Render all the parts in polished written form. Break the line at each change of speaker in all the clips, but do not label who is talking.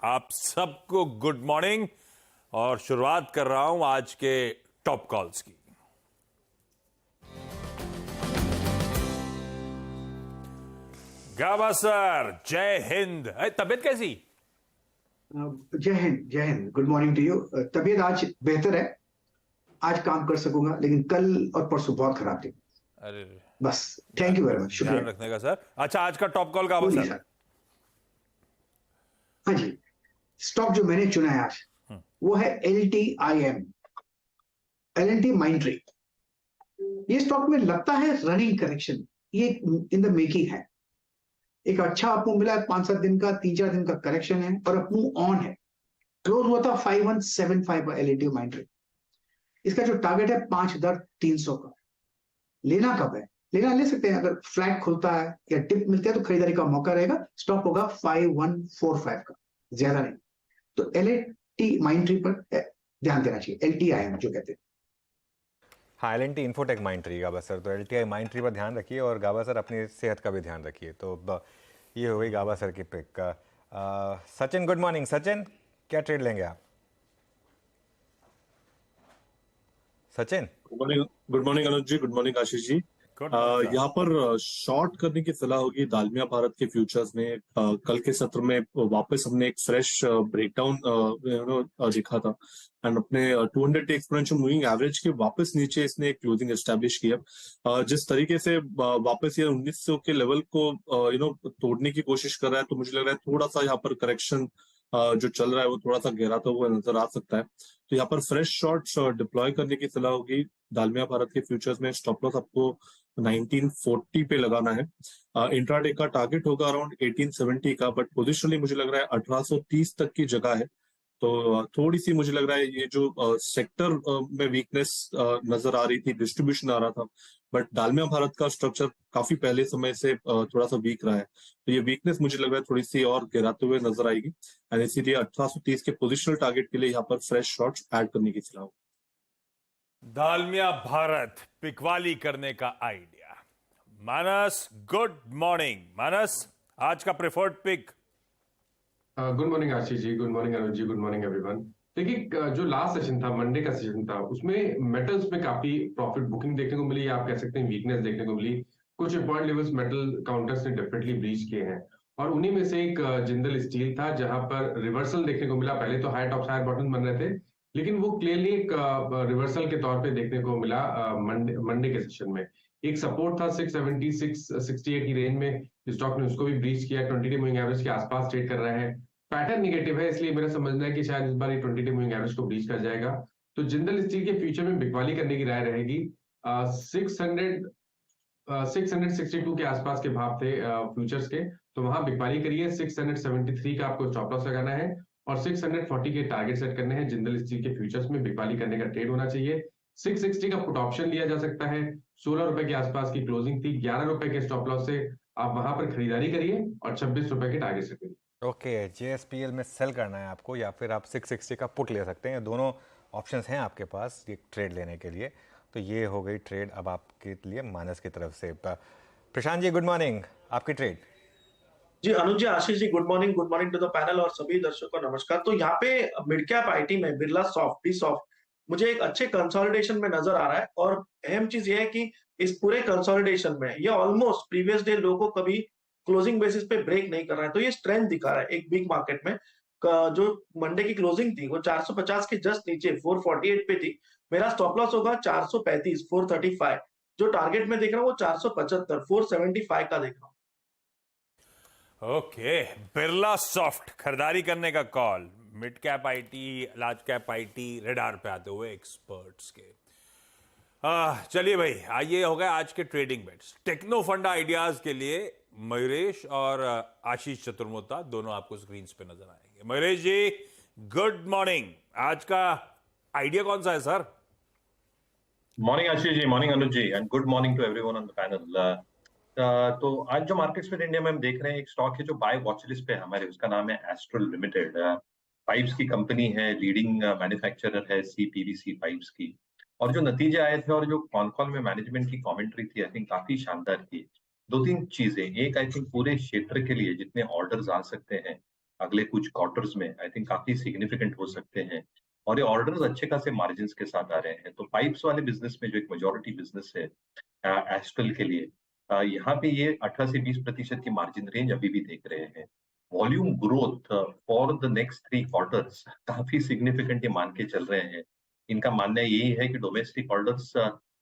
आप सबको good morning और शुरुआत कर रहा हूं आज के टॉप कॉल्स की। गावस्कर, जय हिंद। तबीयत कैसी?
Jai Hind, Jai Hind. Good morning to you. तबीयत आज बेहतर है, आज काम कर सकूंगा, लेकिन कल और परसों बहुत खराब थी।
अरे
बस, थैंक यू वेरी मच,
ध्यान
शुक्रिया।
रखने का सर। अच्छा, आज का टॉप कॉल
बोलिए
गावस्कर।
सर। हाँ जी, स्टॉक जो मैंने चुना है आज वो है LTIM, L&T माइंड्री। ये स्टॉक में लगता है रनिंग करेक्शन, ये इन द मेकिंग है। एक अच्छा अप मूव मिला है, 5-7 दिन का, 3-4 दिन का करेक्शन है और अप मूव ऑन है। क्लोज हुआ था 5175 पर L&T माइंड्री। इसका जो टारगेट है 5300 का। लेना कब है? लेना ले सकते हैं, अगर फ्लैट खुलता है या डिप मिलता है तो खरीदारी का मौका रहेगा। स्टॉप होगा 5145 का, ज्यादा नहीं। तो L&T माइंड्री पर ध्यान देना चाहिए, LTIM जो कहते हैं।
हाँ, L&T इन्फोटेक माइंड्री गावस्कर, तो LTI माइंड्री पर ध्यान रखिए और गावस्कर अपनी सेहत का भी ध्यान रखिए। तो ये हो गई गावस्कर की pick. Sachin, good morning. Sachin, क्या ट्रेड लेंगे आप? Sachin,
good morning Anuj ji, good morning Ashish ji.
Good morning sir.
यहाँ पर शॉर्ट करने की सलाह होगी दालमिया भारत के फ्यूचर्स में। कल के सत्र में वापस हमने एक फ्रेश ब्रेकडाउन दिखा था एंड अपने 200 डे एक्सपोनेंशियल मूविंग एवरेज के वापस नीचे इसने एक क्लोजिंग एस्टेब्लिश किया। जिस तरीके से वापस ये 1900 के लेवल को तोड़ने की कोशिश कर रहा है, तो मुझे लग रहा है थोड़ा सा यहाँ पर करेक्शन जो चल रहा है वो थोड़ा सा गहराता हुआ नजर आ सकता है। तो यहाँ पर फ्रेश शॉर्ट्स डिप्लॉय करने की सलाह होगी दालमिया भारत के फ्यूचर्स में। स्टॉप लॉस आपको 1940 पे लगाना है। इंट्राडे का टारगेट होगा अराउंड 1870 का, बट पोजिशनली मुझे लग रहा है 1830 तक की जगह है। तो थोड़ी सी मुझे लग रहा है ये जो सेक्टर में वीकनेस नजर आ रही थी, डिस्ट्रीब्यूशन आ रहा था, बट दालमिया भारत का स्ट्रक्चर काफी पहले समय से थोड़ा सा वीक रहा है। तो ये वीकनेस मुझे लग रहा है थोड़ी सी और गिराते हुए नजर आएगी एंड इसीलिए 1830 के पोजिशनल टारगेट के लिए यहाँ पर फ्रेश शॉर्ट्स ऐड करने की सलाह।
दालमिया भारत पिकवाली करने का आइडिया। मानस, गुड मॉर्निंग। मानस, आज का preferred pick.
Good morning Ashish ji, good morning Anuj ji, good morning everyone. देखिए, जो लास्ट सेशन था, मंडे का सेशन था, उसमें मेटल्स में काफी प्रॉफिट बुकिंग देखने को मिली, आप कह सकते हैं वीकनेस देखने को मिली। कुछ इंपॉर्टेंट लेवल्स मेटल काउंटर्स ने डेफिनेटली ब्रीच किए हैं और उन्हीं में से एक जिंदल स्टील था, जहां पर रिवर्सल देखने को मिला। पहले तो हायर टॉप्स हायर बॉटम बन रहे थे, लेकिन वो क्लियरली एक रिवर्सल के तौर पे देखने को मिला मंडे के सेशन में। एक सपोर्ट था 670 668 की रेंज में, स्टॉक ने उसको भी ब्रीच किया। 20 डे मूविंग एवरेज के आसपास ट्रेड कर रहे हैं। पैटर्न निगेटिव है, इसलिए मेरा समझना है कि शायद इस बार ये 20 डे मूविंग एवरेज को ब्रीच कर जाएगा। तो जिंदल स्टील के फ्यूचर में बिकवाली करने की राय रहेगी। 662 के आसपास के भाव थे फ्यूचर्स के, तो वहां बिकवाली करिए। 673 का आपको स्टॉप लॉस लगाना है और 640 के टारगेट सेट करने हैं। जिंदल स्टील के फ्यूचर्स में बिकवाली करने का ट्रेड होना चाहिए। 660 का पुट ऑप्शन लिया जा सकता है। 16 रुपए के आसपास की क्लोजिंग थी, 11 रुपए के स्टॉप लॉस से आप वहां पर खरीदारी करिए और 26 रुपए के टारगेट सेट करिए।
ओके, JSPL में सेल करना है आपको या फिर आप 660 का पुट ले सकते हैं। दोनों ऑप्शंस हैं आपके पास ये ट्रेड लेने के लिए। तो ये हो गई ट्रेड अब आपके लिए मानस की तरफ से। Prashant ji, good morning. आपकी ट्रेड।
जी Anuj ji, Ashish ji, good morning to the panel और सभी दर्शकों को नमस्कार। तो यहाँ पे मिड कैप आईटी में बिरला सॉफ्ट भी सॉफ्ट मुझे एक अच्छे कंसोलिडेशन में नजर आ रहा है और अहम चीज ये है कि इस पूरे कंसोलिडेशन में ये ऑलमोस्ट प्रीवियस डे लो को कभी क्लोजिंग बेसिस पे ब्रेक नहीं कर रहा है। तो ये स्ट्रेंथ दिखा रहा है एक बिग मार्केट में। जो मंडे की क्लोजिंग थी वो 450 के जस्ट नीचे 448 पे थी। मेरा स्टॉप लॉस होगा 435 435। जो टारगेट में देख रहा हूँ वो 475 475 का देख रहा हूँ।
ओके, बिरला सॉफ्ट खरीदारी करने का call. Mid cap IT, large cap IT, radar पे आते हुए एक्सपर्ट्स के। चलिए भाई, आइए हो गए आज के ट्रेडिंग बेट्स। टेक्नो फंडा आइडियाज के लिए मयूरेश और आशीष चतुर्मुता दोनों आपको स्क्रीन पे नजर आएंगे। Mayuresh ji, good morning. आज का आइडिया कौन सा है sir?
Morning Ashish ji, morning Anuj ji and good morning to everyone on the panel. तो आज जो मार्केट्स में इंडिया में हम देख रहे हैं, एक स्टॉक है जो बाय वॉच लिस्ट पे है हमारे, उसका नाम है एस्ट्रल लिमिटेड। पाइप्स की कंपनी है, लीडिंग मैन्युफैक्चरर है CPVC पाइप्स की। और जो नतीजे आए थे और जो कॉन कॉल में मैनेजमेंट की कमेंट्री थी, आई थिंक काफी शानदार थी। दो तीन चीजें, एक आई थिंक पूरे क्षेत्र के लिए जितने ऑर्डर्स आ सकते हैं अगले कुछ क्वार्टर्स में आई थिंक काफी सिग्निफिकेंट हो सकते हैं, और ये ऑर्डर्स अच्छे खासे मार्जिन के साथ आ रहे हैं। तो पाइप्स वाले बिजनेस में जो एक मेजोरिटी बिजनेस है एस्ट्रल के लिए, यहाँ पे ये 18 से 20% की मार्जिन रेंज अभी भी देख रहे हैं। Volume growth for the next 3 quarters काफी सिग्निफिकेंट ये मान के चल रहे हैं। इनका मानना यही है कि डोमेस्टिक ऑर्डर्स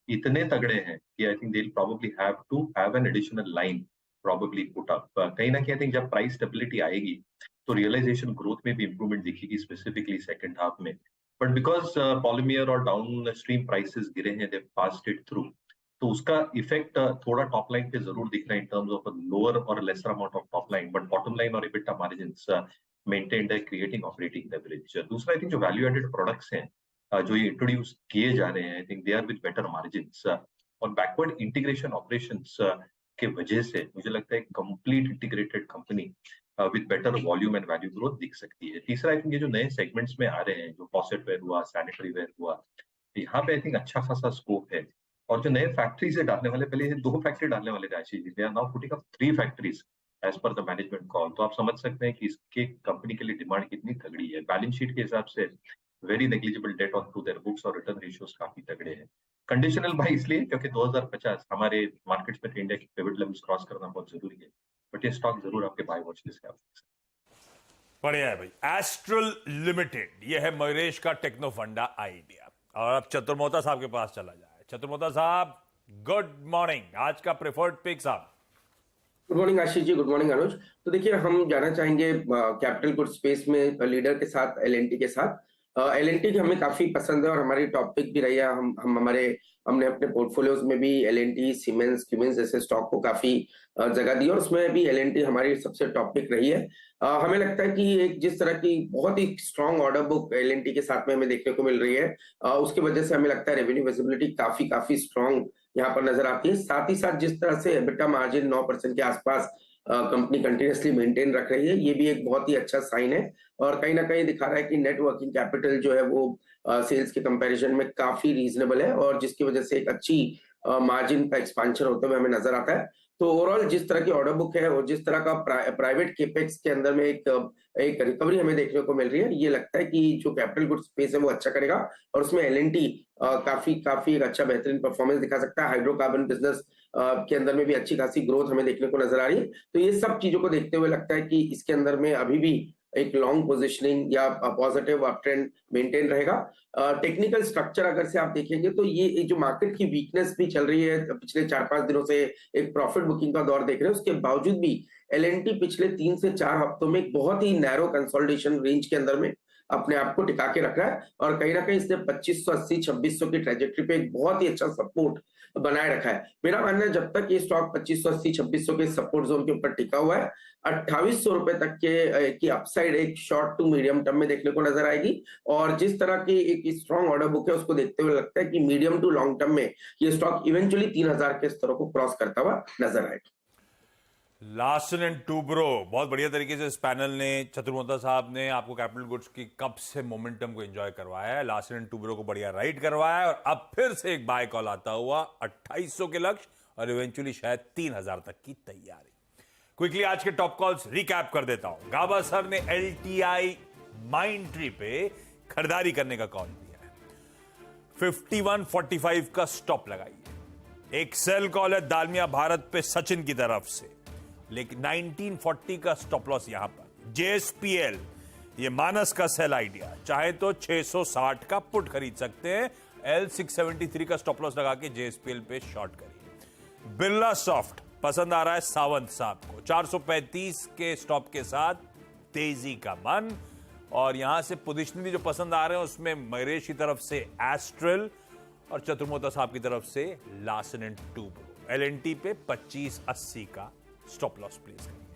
इतने तगड़े हैं कि I think they will probably have to have an additional line probably put up. कहीं ना कहीं आई थिंक जब प्राइस स्टेबिलिटी आएगी तो रियलाइजेशन ग्रोथ में भी इंप्रूवमेंट दिखेगी, स्पेसिफिकली सेकंड हाफ में। बट बिकॉज पॉलीमर और डाउन स्ट्रीम प्राइसेस गिरे हैं, दे पास्ड इट थ्रू, तो उसका इफेक्ट थोड़ा टॉप लाइन पे जरूर दिख रहा है इन टर्म्स ऑफ लोअर और lesser amount of top line, but bottom line और EBITDA मार्जिन्स मेंटेन्ड है, क्रिएटिंग ऑपरेटिंग लेवरेज। दूसरा आई थिंक जो वैल्यू एडेड प्रोडक्ट्स हैं जो ये इंट्रोड्यूस किए जा रहे हैं, I think they are with better margins, और बैकवर्ड इंटीग्रेशन ऑपरेशंस के वजह से मुझे लगता है complete integrated company with better volume and value growth दिख सकती है। तीसरा आई थिंक ये जो नए सेगमेंट्स में आ रहे हैं, जो फॉसेट वेयर हुआ, सैनिटरी वेयर हुआ, यहाँ पे आई थिंक अच्छा खासा स्कोप है। और जो नए फैक्ट्री से डालने वाले, पहले 2 फैक्ट्री डालने वाले थे Ashish ji, they are now putting up 3 factories as per the management call. तो आप समझ सकते हैं कि इसके कंपनी के लिए डिमांड कितनी तगड़ी है। बैलेंस शीट के हिसाब से very negligible debt on to their books और रिटर्न रेशियोज काफी तगड़े हैं। कंडीशनल बाय इसलिए क्योंकि 2050 हमारे मार्केट्स में इंडिया की पिवट लेवल्स क्रॉस करना बहुत जरूरी है, बट ये स्टॉक जरूर आपके बाय वॉच लिस्ट में है।
बढ़िया है भाई। एस्ट्रल लिमिटेड, ये है मयूरेश का टेक्नो फंडा आइडिया। और अब चतुर मोहता साहब के पास चला जाए। चतुर मोहता साहब, गुड मॉर्निंग। आज का प्रेफर्ड पिक साहब।
Good morning Ashish ji, good morning अनुज। तो देखिए, हम जाना चाहेंगे कैपिटल गुड स्पेस में लीडर के साथ, एलएनटी के साथ। एलएनटी की हमें काफी पसंद है और हमारी टॉपिक भी रही है। हमने अपने पोर्टफोलियोज में भी एलएनटी, सीमेंस, क्यूमेंस जैसे स्टॉक को काफी जगह दी और उसमें भी एलएनटी हमारी सबसे टॉपिक रही है। हमें लगता है कि एक जिस तरह की बहुत ही स्ट्रॉन्ग ऑर्डर बुक एलएनटी के साथ में हमें देखने को मिल रही है, उसकी वजह से हमें लगता है रेवेन्यू विजिबिलिटी काफी स्ट्रॉन्ग यहाँ पर नजर आती है। साथ ही साथ जिस तरह से एबिटा मार्जिन 9% के आसपास कंपनी कंटिन्यूसली मेंटेन रख रही है, ये भी एक बहुत ही अच्छा साइन है और कहीं ना कहीं दिखा रहा है कि नेट वर्किंग कैपिटल जो है वो सेल्स के कंपैरिजन में काफी रीजनेबल है और जिसकी वजह से एक अच्छी मार्जिन का एक्सपांशन होते हुए हमें नजर आता है। तो ओवरऑल जिस तरह की ऑर्डर बुक है और जिस तरह का प्राइवेट केपेक्स के अंदर में एक रिकवरी हमें देखने को मिल रही है, ये लगता है कि जो कैपिटल गुड स्पेस है वो अच्छा करेगा और उसमें एलएनटी काफी एक अच्छा बेहतरीन परफॉर्मेंस दिखा सकता है। हाइड्रोकार्बन बिजनेस के अंदर में भी अच्छी खासी ग्रोथ हमें देखने को नजर आ रही है। तो ये सब चीजों को देखते हुए लगता है कि इसके अंदर में अभी भी एक लॉन्ग पोजिशनिंग या पॉजिटिव अप ट्रेंड मेंटेन रहेगा। टेक्निकल स्ट्रक्चर अगर से आप देखेंगे तो ये जो मार्केट की वीकनेस भी चल रही है, पिछले 4-5 दिनों से एक प्रॉफिट बुकिंग का दौर देख रहे हैं, उसके बावजूद भी एलएनटी पिछले 3 से 4 हफ्तों में एक बहुत ही नैरो कंसोलिडेशन रेंज के अंदर में अपने आप को टिका के रख रहा है और कहीं ना कहीं इसने 2580-2600 की ट्रेजेक्टरी पे एक बहुत ही अच्छा सपोर्ट बनाए रखा है। मेरा मानना है जब तक ये स्टॉक 2580-2600 के सपोर्ट जोन के ऊपर टिका हुआ है, 2800 रुपए तक की अपसाइड एक शॉर्ट टू मीडियम टर्म में देखने को नजर आएगी और जिस तरह की एक स्ट्रॉन्ग ऑर्डर बुक है उसको देखते हुए लगता है कि मीडियम टू लॉन्ग टर्म में ये स्टॉक इवेंचुअली 3000 के स्तरों को क्रॉस करता हुआ नजर आएगा।
लार्सन एंड टूब्रो, बहुत बढ़िया तरीके से इस पैनल ने, चतुर मोहता साहब ने आपको कैपिटल गुड्स की कब से मोमेंटम को एंजॉय करवाया है। लार्सन एंड टूब्रो को बढ़िया राइड करवाया है और अब फिर से एक बाय कॉल आता हुआ 2800 के लक्ष्य और इवेंचुअली शायद 3000 तक की तैयारी। क्विकली आज के टॉप कॉल्स रिकैप कर देता हूं। गाबा सर ने एलटीआई माइंट्री पे खरीदारी करने का कॉल दिया है, 5145 का स्टॉप लगाइए। एक सेल कॉल है दालमिया भारत पे सचिन की तरफ से, लेकिन 1940 का स्टॉप लॉस यहां पर। जेएसपीएल, ये मानस का सेल आइडिया, चाहे तो 660 का पुट खरीद सकते हैं। L673 का स्टॉप लॉस लगा के जेएसपीएल पे शॉर्ट करिए। बिरला सॉफ्ट पसंद आ रहा है सावंत साहब को, 435 के स्टॉप के साथ तेजी का मन। और यहां से पोजिशनली जो पसंद आ रहे हैं उसमें मयूरेश की तरफ से एस्ट्रल और चतुर मोहता साहब की तरफ से लार्सन एंड टूब्रो। एलएनटी पे 2580 का स्टॉप लॉस प्लेस करिए।